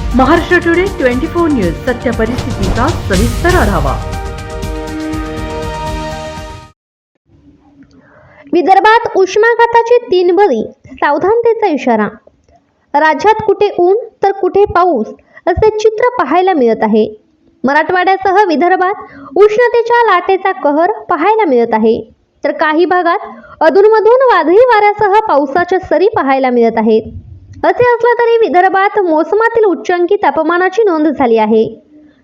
Maharashtra today 24 news सत्य परिस्थितीचा सविस्तर आढावा। विदर्भात उष्माघाताची 3 बळी, सावधानतेचा इशारा। राज्यात कुठे ऊन तर कुठे पाऊस असे चित्र पाहायला मिळत आहे। मराठवाड्यासह विदर्भात उष्णतेच्या लाटेचा कहर पाहायला मिळत आहे, तर काही भागात अधूनमधून वादळी वाऱ्यासह पावसाच्या सरी पाहायला मिळत आहेत। असे असले तरी विदर्भात मोसमातील उच्चांकी तापमानाची नोंद झाली आहे।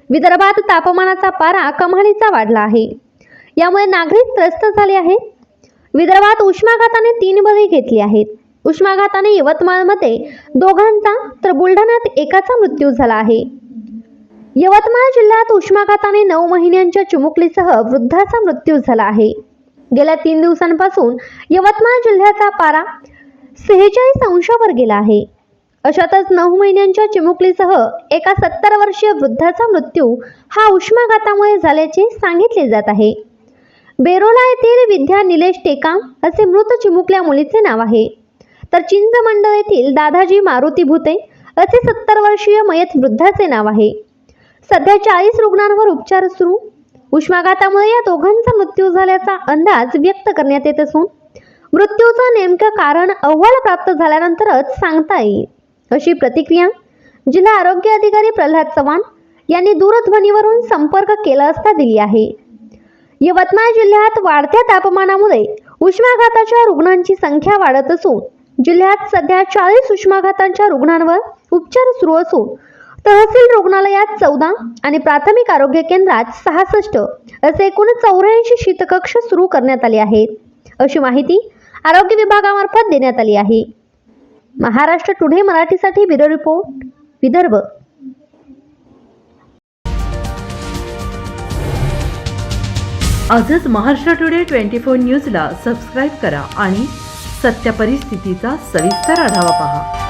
विदर्भात तापमानाचा पारा कमालीचा वाढला आहे, यामुळे नागरिक त्रस्त झाले आहेत। विदर्भात उष्माघाताने 3 बळी घेतली आहेत। उष्माघाताने यवतमाळमध्ये 2 तर बुलढाण्यात 1चा मृत्यू झाला आहे। यवतमाळ जिल्ह्यात उष्माघाताने 9 महिन्यांच्या चिमुकलीसह वृद्धाचा मृत्यू झाला आहे। गेल्या 3 दिवसांपासून यवतमाळ जिल्ह्याचा पारा 46 अंशावर गेला आहे। अशातच 9 महिन्यांच्या चिमुकलीसह एका 70 वर्षीय वृद्धाचा मृत्यू हा उष्माघातामुळे झाल्याचे सांगितले जात आहे। बेरोला येथील विद्या निलेश टेकाम असे मृत चिमुकल्या मुलीचे नाव आहे, तर चिंचमंडळ येथील दादाजी मारुती भुते असे 70 वर्षीय मयत वृद्धाचे नाव आहे। सध्या 40 रुग्णांवर उपचार सुरू। उष्माघातामुळे या दोघांचा मृत्यू झाल्याचा अंदाज व्यक्त करण्यात येत असून मृत्यूचं नेमकं कारण अहवाल प्राप्त झाल्यानंतरच सांगता येईल, अशी प्रतिक्रिया जिल्हा आरोग्य अधिकारी प्रल्हाद चव्हाण यांनी दूरध्वनीवरून संपर्क केला असता दिली आहे। यवतमाळ जिल्ह्यात वाढत्या तापमानामुळे उष्माघाताच्या रुग्णांची संख्या वाढत असून जिल्ह्यात सध्या 40 उष्माघाताच्या रुग्णांवर उपचार सुरू असून तहसील रुग्णालयात 14 आणि प्राथमिक आरोग्य केंद्रात 66 असे एकूण 84 शीतकक्ष सुरू करण्यात आले आहेत, अशी माहिती आरोग्य विभागामार्फत देण्यात आली आहे। महाराष्ट्र टुडे मराठीसाठी ब्युरो रिपोर्ट, विदर्भ। आजच महाराष्ट्र टुडे 24 न्यूजला सबस्क्राईब करा आणि सत्य परिस्थितीचा सविस्तर आढावा पहा।